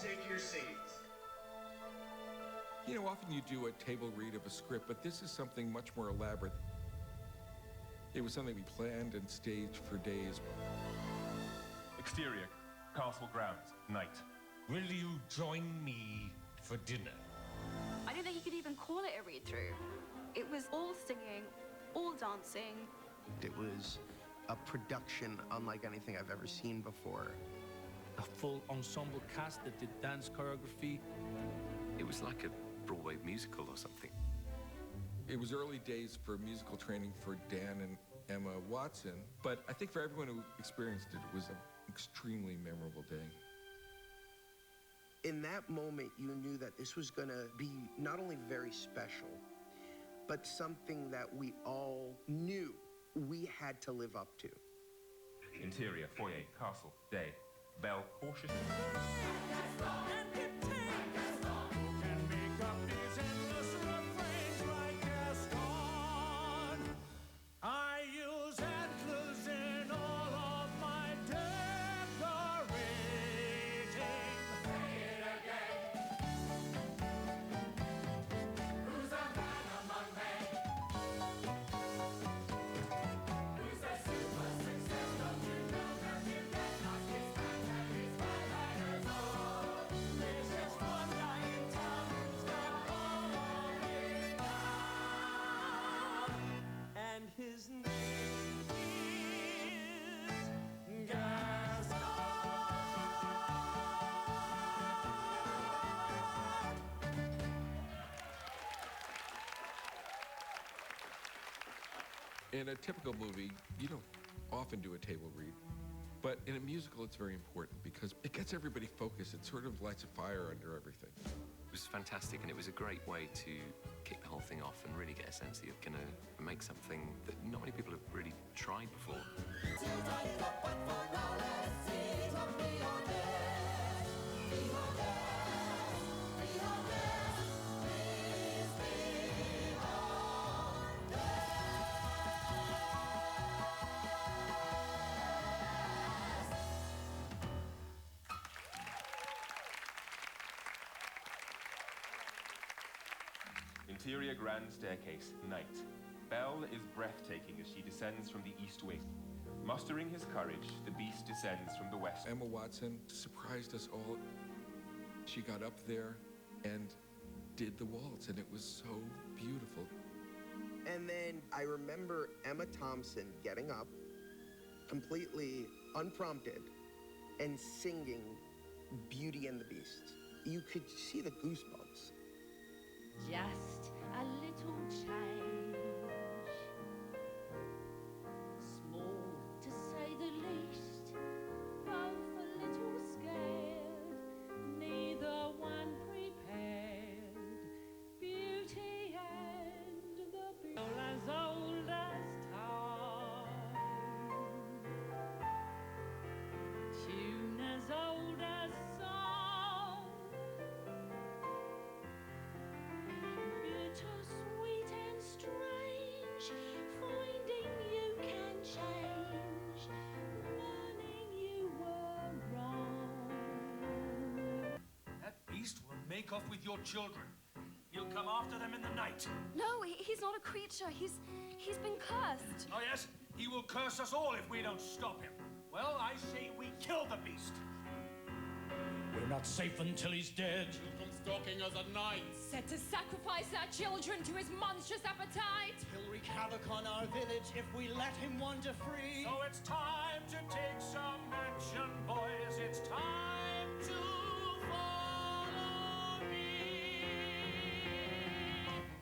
take your seats. You know, often you do a table read of a script, but this is something much more elaborate. It was something we planned and staged for days. Exterior, castle grounds, night. Will you join me for dinner? I don't think you could even call it a read-through. It was all singing, all dancing. It was a production unlike anything I've ever seen before. A full ensemble cast that did dance choreography. It was like a Broadway musical or something. It was early days for musical training for Dan and Emma Watson, but I think for everyone who experienced it, it was an extremely memorable day. In that moment, you knew that this was gonna be not only very special, but something that we all knew we had to live up to. Interior, foyer, castle, day. Belle, cautious. His name is Gaston. In a typical movie, you don't often do a table read. But in a musical, it's very important because it gets everybody focused. It sort of lights a fire under everything. It was fantastic, and it was a great way to kick the whole thing off and really get a sense that you're going to make something that not many people have really tried before. Interior grand staircase, night. Belle is breathtaking as she descends from the east wing. Mustering his courage, the beast descends from the west. Emma Watson surprised us all. She got up there and did the waltz, and it was so beautiful. And then I remember Emma Thompson getting up, completely unprompted, and singing Beauty and the Beast. You could see the goosebumps. Just a little change, small to say the least, both a little scared, neither one prepared. Beauty and the Beast, as old as time, tune as old as song. Sweet and strange, finding you can change, learning you were wrong. That beast will make off with your children. He'll come after them in the night. No, he's not a creature. He's been cursed. Oh yes, he will curse us all if we don't stop him. Well, I say we kill the beast. We're not safe until he's dead. From stalking us at night. Set to sacrifice our children to his monstrous appetite. He'll wreak havoc on our village if we let him wander free. So it's time to take some action, boys. It's time to follow me.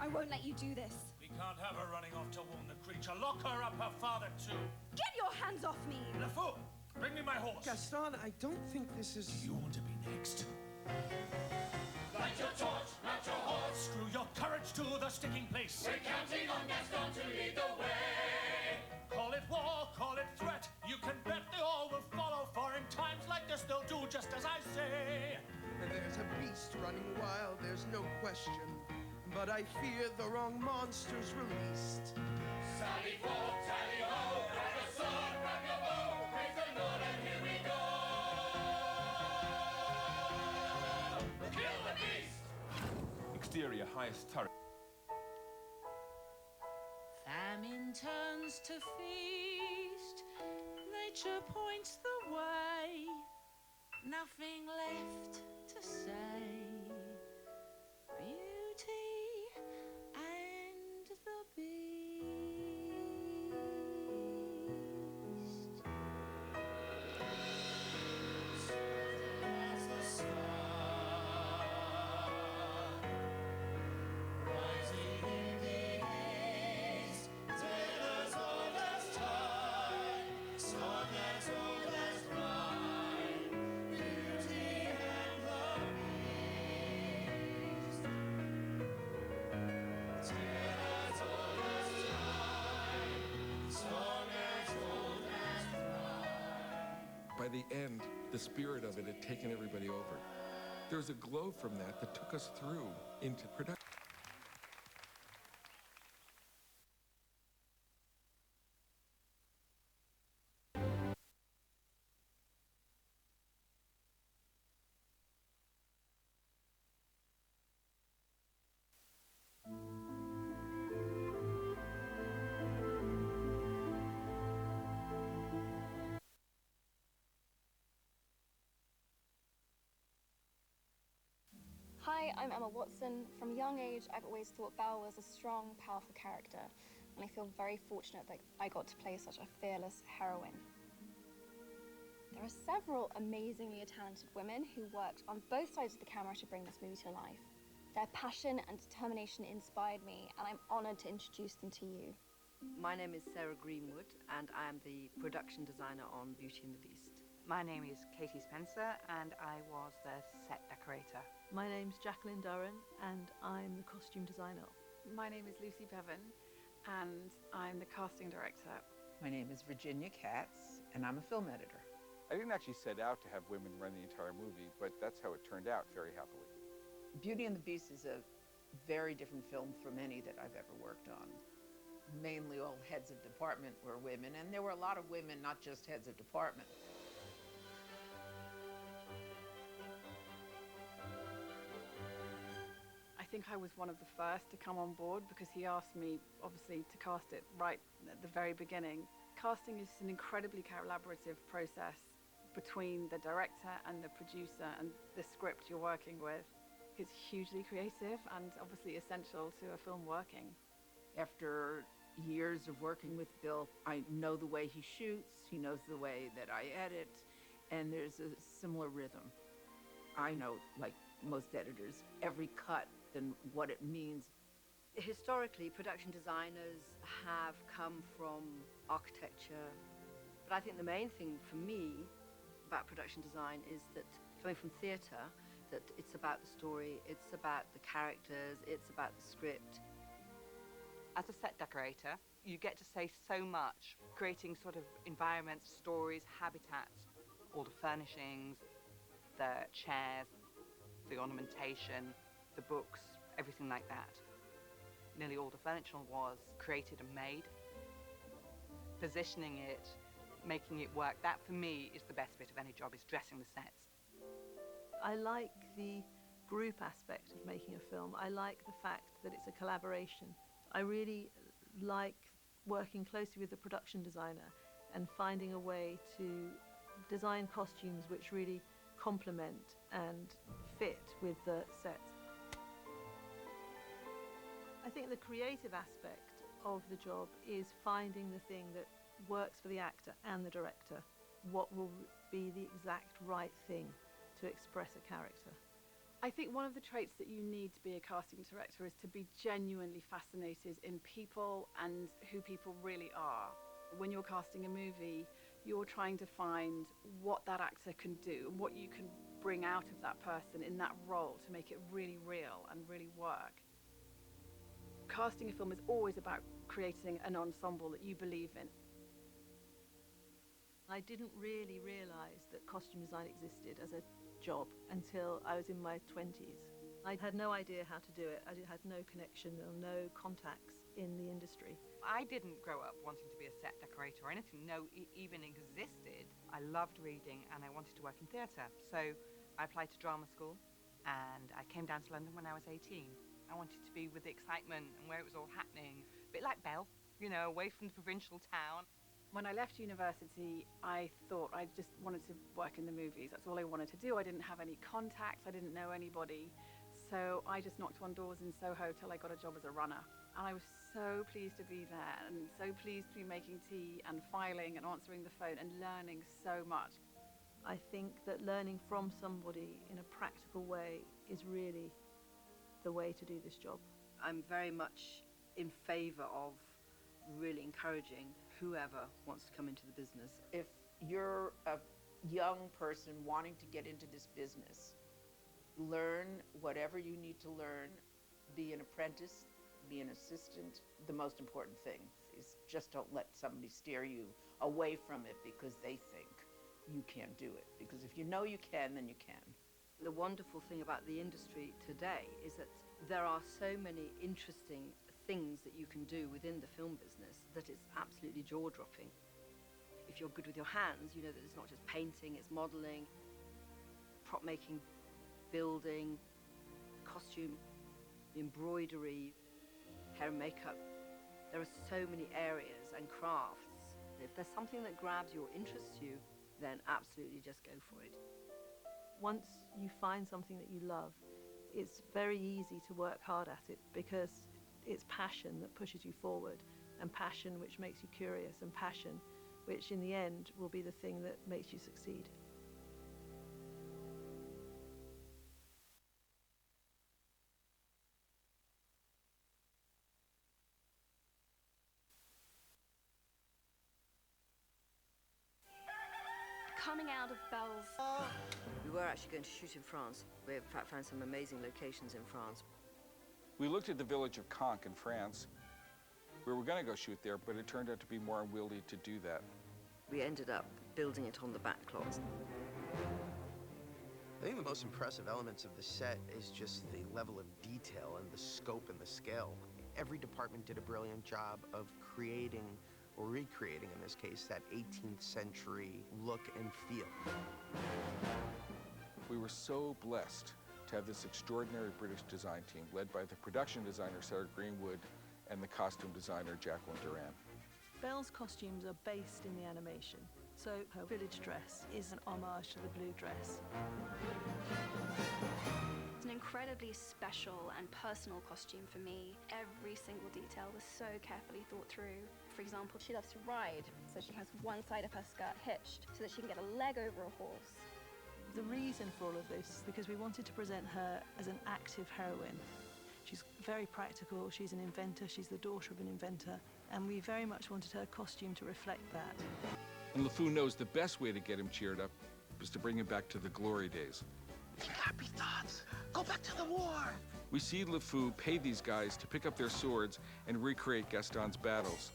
I won't let you do this. We can't have her running off to warn the creature. Lock her up, her father too. Get your hands off me! LeFou, bring me my horse. Gaston, I don't think this is... Do you want to be next? Light your torch, mount your horse. Screw your courage to the sticking place. We're counting on Gaston to lead the way. Call it war, call it threat. You can bet they all will follow, for in times like this they'll do just as I say. There's a beast running wild, there's no question. But I fear the wrong monster's released. Sally forth, tally ho, grab a sword, grab your bow, praise the Lord and here we go. superior highest turret. Famine turns to feast, nature points the way, nothing left to say. Beauty and the Beast. As the sun rising in the east, tale as old as time, song as old as rhyme, Beauty and the Beast. Tale as old as time, song as old as rhyme. By the end, the spirit of it had taken everybody over. There was a glow from that took us through into production. Hi, I'm Emma Watson. From a young age, I've always thought Belle was a strong, powerful character, and I feel very fortunate that I got to play such a fearless heroine. There are several amazingly talented women who worked on both sides of the camera to bring this movie to life. Their passion and determination inspired me, and I'm honored to introduce them to you. My name is Sarah Greenwood, and I am the production designer on Beauty and the Beast. My name is Katie Spencer, and I was the set decorator. My name's Jacqueline Durran, and I'm the costume designer. My name is Lucy Bevan, and I'm the casting director. My name is Virginia Katz, and I'm a film editor. I didn't actually set out to have women run the entire movie, but that's how it turned out very happily. Beauty and the Beast is a very different film from any that I've ever worked on. Mainly all heads of department were women, and there were a lot of women, not just heads of department. I think I was one of the first to come on board because he asked me, obviously, to cast it right at the very beginning. Casting is an incredibly collaborative process between the director and the producer and the script you're working with. It's hugely creative and obviously essential to a film working. After years of working with Bill, I know the way he shoots, he knows the way that I edit, and there's a similar rhythm. I know, like most editors, every cut and what it means. Historically, production designers have come from architecture, but I think the main thing for me about production design is that coming from theatre, that it's about the story, it's about the characters, it's about the script. As a set decorator, you get to say so much, creating sort of environments, stories, habitats, all the furnishings, the chairs, the ornamentation, the books, everything like that. Nearly all the furniture was created and made. Positioning it, making it work, that for me is the best bit of any job, is dressing the sets. I like the group aspect of making a film. I like the fact that it's a collaboration. I really like working closely with the production designer and finding a way to design costumes which really complement and fit with the sets. I think the creative aspect of the job is finding the thing that works for the actor and the director. What will be the exact right thing to express a character. I think one of the traits that you need to be a casting director is to be genuinely fascinated in people and who people really are. When you're casting a movie, you're trying to find what that actor can do, what you can bring out of that person in that role to make it really real and really work. Casting a film is always about creating an ensemble that you believe in. I didn't really realise that costume design existed as a job until I was in my 20s. I had no idea how to do it. I had no connection or no contacts in the industry. I didn't grow up wanting to be a set decorator or anything, no, it even existed. I loved reading and I wanted to work in theatre. So I applied to drama school and I came down to London when I was 18. I wanted to be with the excitement and where it was all happening. A bit like Belle, you know, away from the provincial town. When I left university, I thought I just wanted to work in the movies. That's all I wanted to do. I didn't have any contacts. I didn't know anybody. So I just knocked on doors in Soho till I got a job as a runner. And I was so pleased to be there and so pleased to be making tea and filing and answering the phone and learning so much. I think that learning from somebody in a practical way is really the way to do this job. I'm very much in favor of really encouraging whoever wants to come into the business. If you're a young person wanting to get into this business, learn whatever you need to learn, be an apprentice, be an assistant. The most important thing is just don't let somebody steer you away from it because they think you can't do it. Because if you know you can, then you can. The wonderful thing about the industry today is that there are so many interesting things that you can do within the film business that it's absolutely jaw-dropping. If you're good with your hands, you know that it's not just painting, it's modeling, prop making, building, costume, embroidery, hair and makeup. There are so many areas and crafts. If there's something that grabs you or interests you, then absolutely just go for it. Once you find something that you love, it's very easy to work hard at it because it's passion that pushes you forward, and passion which makes you curious, and passion which in the end will be the thing that makes you succeed. Coming out of Belle's... We were actually going to shoot in France. We in fact found some amazing locations in France. We looked at the village of Caen in France. We were going to go shoot there, but it turned out to be more unwieldy to do that. We ended up building it on the back lot. I think the most impressive elements of the set is just the level of detail and the scope and the scale. Every department did a brilliant job of creating, or recreating in this case, that 18th century look and feel. We were so blessed to have this extraordinary British design team led by the production designer Sarah Greenwood and the costume designer Jacqueline Duran. Belle's costumes are based in the animation, so her village dress is an homage to the blue dress. It's an incredibly special and personal costume for me. Every single detail was so carefully thought through. For example, she loves to ride, so she has one side of her skirt hitched so that she can get a leg over a horse. The reason for all of this is because we wanted to present her as an active heroine. She's very practical, she's an inventor, she's the daughter of an inventor, and we very much wanted her costume to reflect that. And LeFou knows the best way to get him cheered up is to bring him back to the glory days. Happy thoughts. Go back to the war. We see LeFou pay these guys to pick up their swords and recreate Gaston's battles.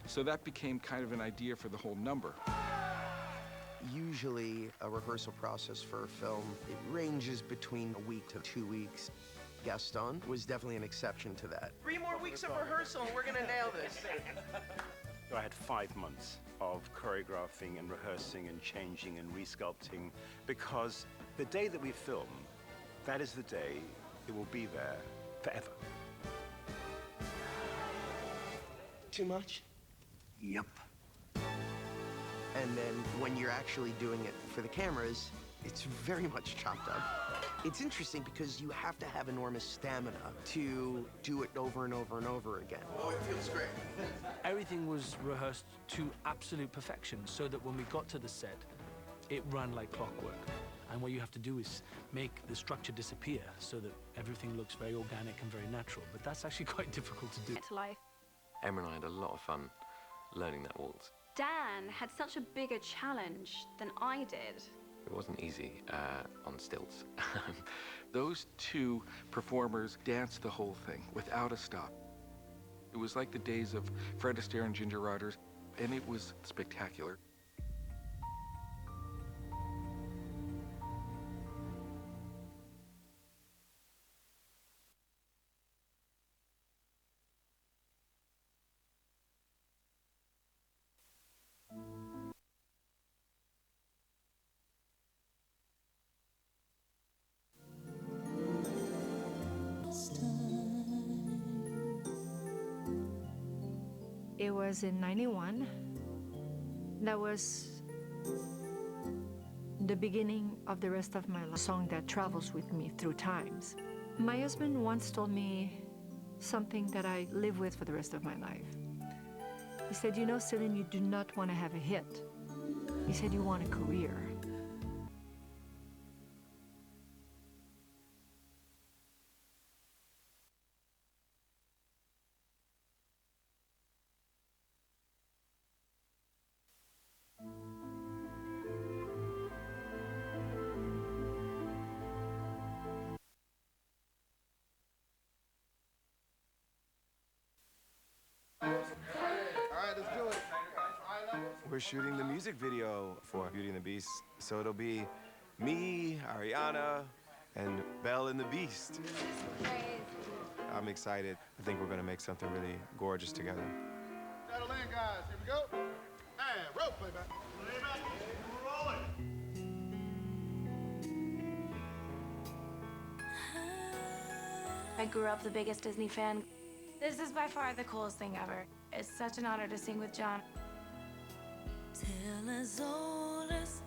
So that became kind of an idea for the whole number. Usually a rehearsal process for a film, it ranges between a week to 2 weeks. Gaston was definitely an exception to that. 3 more weeks of rehearsal and we're gonna nail this. I had 5 months of choreographing and rehearsing and changing and resculpting, because the day that we film, that is the day it will be there forever. Too much? Yep. And then when you're actually doing it for the cameras, it's very much chopped up. It's interesting because you have to have enormous stamina to do it over and over and over again. Oh, it feels great. Everything was rehearsed to absolute perfection so that when we got to the set, it ran like clockwork. And what you have to do is make the structure disappear so that everything looks very organic and very natural. But that's actually quite difficult to do. To life. Emma and I had a lot of fun learning that waltz. Dan had such a bigger challenge than I did. It wasn't easy on stilts. Those two performers danced the whole thing without a stop. It was like the days of Fred Astaire and Ginger Rogers, and it was spectacular. Stars. It was in '91. That was the beginning of the rest of my life, a song that travels with me through times. My husband once told me something that I live with for the rest of my life. He said, you know, Celine, you do not want to have a hit. He said, you want a career. All right, let's do it. We're shooting the music video for Beauty and the Beast, so it'll be me, Ariana, and Belle and the Beast. I'm excited. I think we're gonna make something really gorgeous together. Settle in, guys. Here we go. And roll, playback. Playback. We're rolling. I grew up the biggest Disney fan. This is by far the coolest thing ever. It's such an honor to sing with John. Till as old as